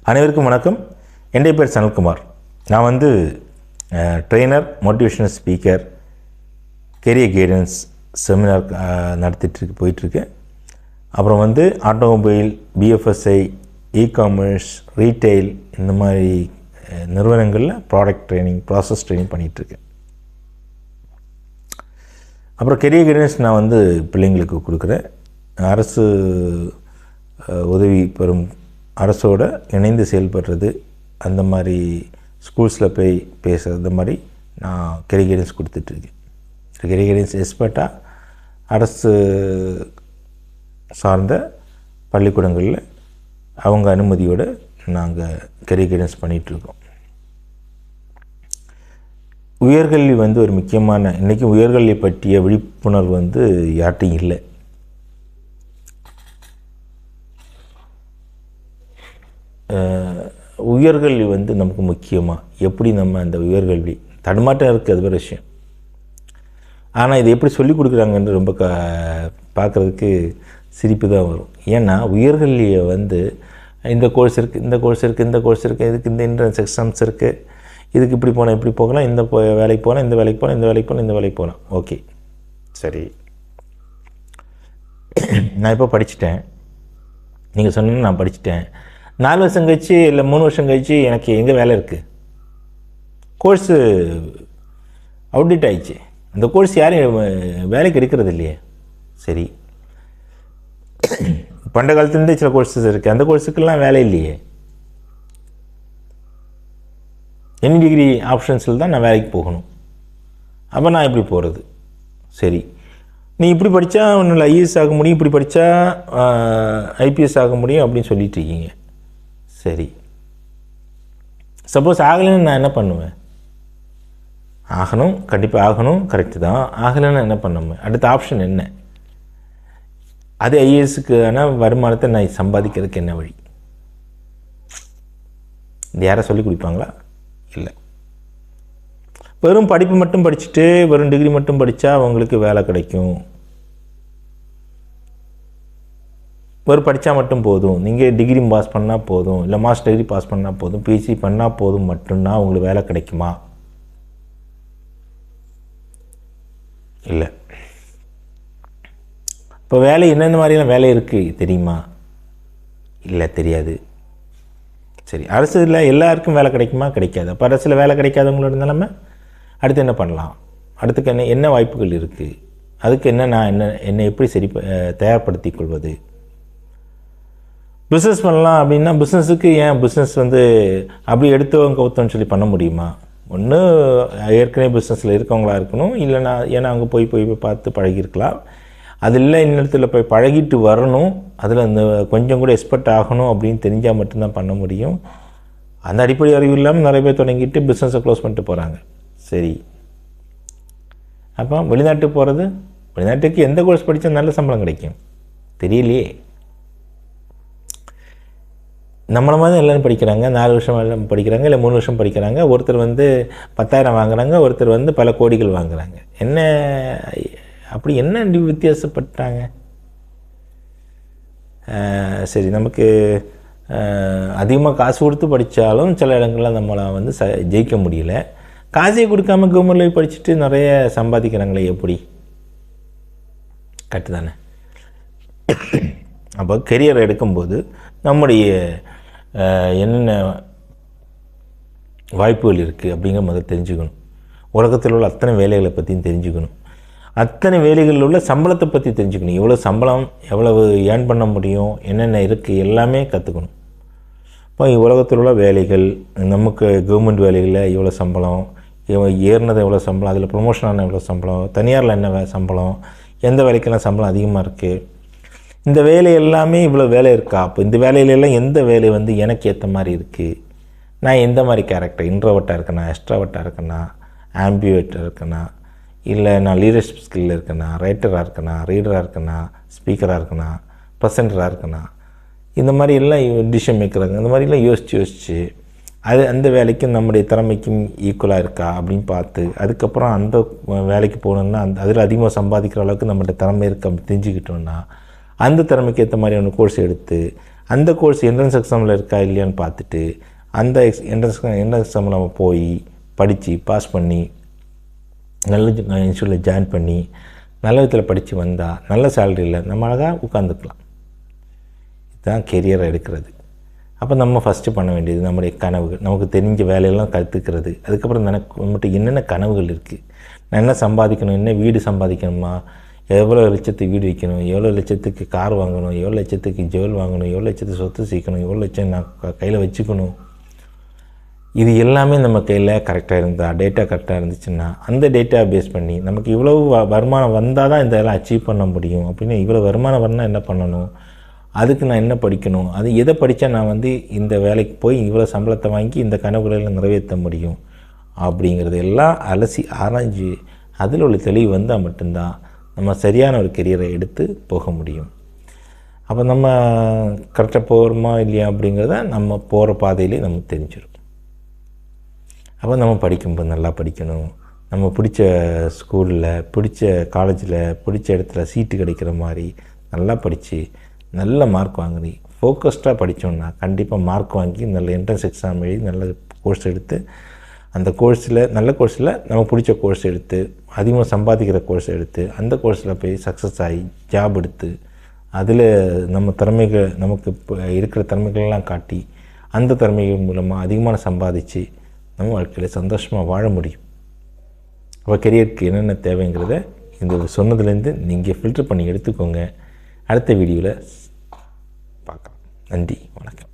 அனைவருக்கும் வணக்கம். என்னுடைய பேர் சனல்குமார். நான் வந்து trainer, motivational speaker, career guidance seminar போயிட்டுருக்கு. அப்புறம் வந்து ஆட்டோமொபைல், பிஎஃப்எஸ்ஐ, இ-காமர்ஸ், ரீட்டெயில் இந்த மாதிரி நிறுவனங்களில் ப்ராடக்ட் ட்ரைனிங், ப்ராசஸ் ட்ரைனிங் பண்ணிகிட்ருக்கேன். அப்புறம் கெரியர் கைடன்ஸ் நான் வந்து பிள்ளைங்களுக்கு கொடுக்குறேன். அரசு உதவி பெறும் அரசோடு இணைந்து செயல்படுறது, அந்த மாதிரி ஸ்கூல்ஸில் போய் பேசுகிறது, அந்த மாதிரி நான் கெரியர் கைடன்ஸ் கொடுத்துட்ருக்கேன். கெரியர் கைடன்ஸ் எக்ஸ்பர்ட்டாக அரசு சார்ந்த பள்ளிக்கூடங்களில் அவங்க அனுமதியோடு நாங்கள் கெரியர் கைடன்ஸ் பண்ணிகிட்ருக்கோம். உயர்கல்வி வந்து ஒரு முக்கியமான, இன்றைக்கி உயர்கல்வி பற்றிய விழிப்புணர்வு வந்து யார்ட்டையும் இல்லை. உயர்கல்வி வந்து நமக்கு முக்கியமாக, எப்படி நம்ம அந்த உயர்கல்வி தடுமாட்டம் இருக்குது, அது வேறு விஷயம். ஆனால் இதை எப்படி சொல்லிக் கொடுக்குறாங்கன்னு ரொம்ப பார்க்குறதுக்கு சிரிப்பு தான் வரும். ஏன்னா உயர்கல்வியை வந்து இந்த கோர்ஸ் இருக்குது, இந்த கோர்ஸ் இருக்குது, இந்த கோர்ஸ் இருக்குது, இதுக்கு இந்த என்ட்ரன்ஸ் எக்ஸாம்ஸ் இருக்குது, இதுக்கு இப்படி போனால் இப்படி போகலாம், இந்த வேலைக்கு போனால் இந்த வேலைக்கு போனால், இந்த வேலைக்கு போனால் இந்த வேலைக்கு போகலாம். ஓகே, சரி, நான் இப்போ படிச்சுட்டேன், நீங்கள் சொன்னீங்கன்னா நான் படிச்சுட்டேன். 4 வருஷம் கழிச்சு இல்லை 3 வருஷம் கழிச்சு எனக்கு எங்கே வேலை இருக்குது? கோர்ஸு அவுடேட் ஆகிடுச்சு. அந்த கோர்ஸ் யாரும் வேலைக்கு எடுக்கிறது இல்லையே. சரி, பண்ட காலத்துலேருந்தே சில கோர்ஸஸ் இருக்குது, அந்த கோர்ஸுக்கெல்லாம் வேலை இல்லையே. எனி டிகிரி ஆப்ஷன்ஸில் தான் நான் வேலைக்கு போகணும். அப்போ நான் எப்படி போகிறது? சரி, நீ இப்படி படித்தா ஒன்றும் ஐஏஎஸ் ஆக முடியும், இப்படி படித்தா ஐபிஎஸ் ஆக முடியும் அப்படின்னு சொல்லிட்டு இருக்கீங்க. சரி, சப்போஸ் ஆகலைன்னு நான் என்ன பண்ணுவேன்? ஆகணும், கண்டிப்பாக ஆகணும், கரெக்டு தான். ஆகலைன்னு என்ன பண்ணுவேன்? அடுத்த ஆப்ஷன் என்ன? அது ஐஏஎஸ்க்கான வருமானத்தை நான் சம்பாதிக்கிறதுக்கு என்ன வழி? இது யாரை சொல்லிக் கொடுப்பாங்களா? இல்லை. வெறும் படிப்பு மட்டும் படிச்சுட்டு, வெறும் டிகிரி மட்டும் படித்தா அவங்களுக்கு வேலை கிடைக்கும். ஒரு படித்தா மட்டும் போதும், நீங்கள் டிகிரி பாஸ் பண்ணால் போதும், இல்லை மாஸ்டர் டிகிரி பாஸ் பண்ணால் போதும், பிஹெச்டி பண்ணால் போதும் மட்டும்தான் உங்களுக்கு வேலை கிடைக்குமா? இல்லை. இப்போ வேலை என்னென்ன மாதிரிலாம் வேலை இருக்குது தெரியுமா? இல்லை, தெரியாது. சரி, அரசில் எல்லாருக்கும் வேலை கிடைக்குமா? கிடைக்காது. அப்போ அரசில் வேலை கிடைக்காதவங்களோட நிலைமை அடுத்து என்ன பண்ணலாம்? அடுத்துக்கு என்ன வாய்ப்புகள் இருக்குது? அதுக்கு நான் என்னை எப்படி தயார்படுத்தி கொள்வது? பிஸ்னஸ் பண்ணலாம் அப்படின்னா பிஸ்னஸுக்கு ஏன் பிஸ்னஸ் வந்து அப்படி எடுத்தவங்க கவுத்தோன்னு சொல்லி பண்ண முடியுமா? ஒன்று ஏற்கனவே பிஸ்னஸில் இருக்கவங்களா இருக்கணும், இல்லைனா ஏன்னா அங்கே போய் பார்த்து பழகிருக்கலாம். அது இல்லை, இன்னிடத்தில் போய் பழகிட்டு வரணும், அதில் அந்த கொஞ்சம் கூட எக்ஸ்பர்ட் ஆகணும் அப்படின்னு தெரிஞ்சால் மட்டும்தான் பண்ண முடியும். அந்த அடிப்படை அறிவு இல்லாமல் நிறைய பேர் தொடங்கிட்டு பிஸ்னஸை க்ளோஸ் பண்ணிட்டு போகிறாங்க. சரி, அப்போ வெளிநாட்டுக்கு போகிறது, வெளிநாட்டுக்கு எந்த கோர்ஸ் படித்தா நல்ல சம்பளம் கிடைக்கும் தெரியலையே. நம்மளை மாதிரி எல்லோரும் படிக்கிறாங்க, 4 வருஷம் எல்லாம் படிக்கிறாங்க, இல்லை 3 வருஷம் படிக்கிறாங்க. ஒருத்தர் வந்து 10,000 வாங்குகிறாங்க, ஒருத்தர் வந்து பல கோடிகள் வாங்குகிறாங்க. அப்படி என்ன வித்தியாசப்பட்டாங்க? சரி, நமக்கு அதிகமாக காசு கொடுத்து படித்தாலும் சில இடங்களில் நம்மளை வந்து ஜெயிக்க முடியல. காசே கொடுக்காம கவர்மெண்ட்டில் படிச்சுட்டு நிறைய சம்பாதிக்கிறாங்களே, எப்படி? கரெக்டு தானே? அப்போ கெரியர் எடுக்கும்போது நம்முடைய என்னென்ன வாய்ப்புகள் இருக்குது அப்படிங்கிற முதல்ல தெரிஞ்சுக்கணும். உலகத்தில் உள்ள அத்தனை வேலைகளை பற்றியும் தெரிஞ்சுக்கணும். அத்தனை வேலைகளில் உள்ள சம்பளத்தை பற்றி தெரிஞ்சுக்கணும். எவ்வளோ சம்பளம், எவ்வளவு ஏர்ன் பண்ண முடியும், என்னென்ன இருக்குது, எல்லாமே கற்றுக்கணும். இப்போ உலகத்தில் உள்ள வேலைகள், நமக்கு கவர்மெண்ட் வேலைகளில் எவ்வளோ சம்பளம், ஏறினது எவ்வளோ சம்பளம், அதில் ப்ரொமோஷனான எவ்வளோ சம்பளம், தனியாரில் என்ன சம்பளம், எந்த வேலைக்கெல்லாம் சம்பளம் அதிகமாக இருக்குது, இந்த வேலை எல்லாமே இவ்வளோ வேலை இருக்கா, அப்போ இந்த வேலையிலெல்லாம் எந்த வேலை வந்து எனக்கு ஏற்ற மாதிரி இருக்குது, நான் எந்த மாதிரி கேரக்டர், இன்ட்ரோவர்ட்டாக இருக்கேனா, எக்ஸ்ட்ராவர்ட்டாக இருக்கேனா, ஆம்பிவேட்டாக இருக்கேனா, இல்லை நான் லீடர்ஷிப் ஸ்கில்லில் இருக்கேனா, ரைட்டராக இருக்கேனா, ரீடராக இருக்கேனா, ஸ்பீக்கராக இருக்கேனா, ப்ரெசென்டராக இருக்கேனா, இந்த மாதிரி எல்லாம் டிசிஷன் மேக்கராங்க, இந்த மாதிரிலாம் யோசித்து அந்த வேலைக்கும் நம்முடைய திறமைக்கும் ஈக்குவலாக இருக்கா அப்படின்னு பார்த்து, அதுக்கப்புறம் அந்த வேலைக்கு போகணுன்னா அதில் அதிகமாக சம்பாதிக்கிற அளவுக்கு நம்மகிட்ட திறமை இருக்குது அப்படி தெரிஞ்சுக்கிட்டோன்னா அந்த திறமைக்கு ஏற்ற மாதிரியான கோர்ஸ் எடுத்து அந்த கோர்ஸ் என்ட்ரன்ஸ் எக்ஸாமில் இருக்கா இல்லையான்னு பார்த்துட்டு அந்த என்ட்ரன்ஸ் எக்ஸாமில் நம்ம போய் படித்து பாஸ் பண்ணி நல்ல இன்ஸ்டியூட்டில் ஜாயின் பண்ணி நல்ல விதத்தில் படித்து வந்தால் நல்ல சேலரியில் நம்ம அழகாக உட்காந்துக்கலாம். இதுதான் கெரியரை எடுக்கிறது. அப்போ நம்ம ஃபஸ்ட்டு பண்ண வேண்டியது நம்முடைய கனவுகள், நமக்கு தெரிஞ்ச வேலையெல்லாம் கற்றுக்கிறது. அதுக்கப்புறம் நம்மகிட்ட என்னென்ன கனவுகள் இருக்குது, நான் என்ன சம்பாதிக்கணும், என்ன வீடு சம்பாதிக்கணுமா, எவ்வளோ லட்சத்துக்கு வீடு வைக்கணும், எவ்வளோ லட்சத்துக்கு கார் வாங்கணும், எவ்வளோ லட்சத்துக்கு ஜுவல் வாங்கணும், எவ்வளோ லட்சத்துக்கு சொத்து சேர்க்கணும், எவ்வளோ லட்சம் நான் கையில் வச்சுக்கணும். இது எல்லாமே நம்ம கையில் கரெக்டாக இருந்தால், டேட்டா கரெக்டாக இருந்துச்சுன்னா அந்த டேட்டா பேஸ் பண்ணி நமக்கு இவ்வளவு வருமானம் வந்தால் தான் இதெல்லாம் அச்சீவ் பண்ண முடியும். அப்படின்னு இவ்வளோ வருமானம் வரணும்னா என்ன பண்ணணும், அதுக்கு நான் என்ன படிக்கணும், அது எதை படித்தா நான் இந்த வேலைக்கு போய் இவ்வளோ சம்பளத்தை வாங்கி இந்த கனவுகளை நிறைவேற்ற முடியும் அப்படிங்கிறது எல்லாம் அலசி ஆராய்ஞ்சு அதில் உள்ள தெளிவு வந்தால் மட்டும்தான் நம்ம சரியான ஒரு கெரியரை எடுத்து போக முடியும். அப்போ நம்ம கரெக்டாக போகிறோமா இல்லையா அப்படிங்கிறத நம்ம போகிற பாதையிலே நமக்கு தெரிஞ்சிடும். அப்போ நம்ம படிக்கும்போது நல்லா படிக்கணும், நம்ம பிடிச்ச ஸ்கூலில், பிடிச்ச காலேஜில், பிடிச்ச இடத்துல சீட்டு கிடைக்கிற மாதிரி நல்லா படித்து நல்ல மார்க் வாங்கி ஃபோக்கஸ்டாக படித்தோம்னா கண்டிப்பாக மார்க் வாங்கி நல்ல என்ட்ரன்ஸ் எக்ஸாம் எழுதி நல்ல கோர்ஸ் எடுத்து அந்த கோர்ஸில் நல்ல கோர்ஸில் நமக்கு பிடிச்ச கோர்ஸ் எடுத்து அதிகமாக சம்பாதிக்கிற கோர்ஸ் எடுத்து அந்த கோர்ஸில் போய் சக்ஸஸ் ஆகி ஜாப் எடுத்து அதில் நம்ம திறமைகள் நமக்கு இப்போ இருக்கிற திறமைகளெல்லாம் காட்டி அந்த திறமைகள் மூலமாக அதிகமான சம்பாதிச்சு நம்ம வாழ்க்கையில் சந்தோஷமாக வாழ முடியும். அப்போ கெரியருக்கு என்னென்ன தேவைங்கிறத இந்த சொன்னதுலேருந்து நீங்கள் ஃபில்டர் பண்ணி எடுத்துக்கோங்க. அடுத்த வீடியோவில் பார்க்கலாம். நன்றி, வணக்கம்.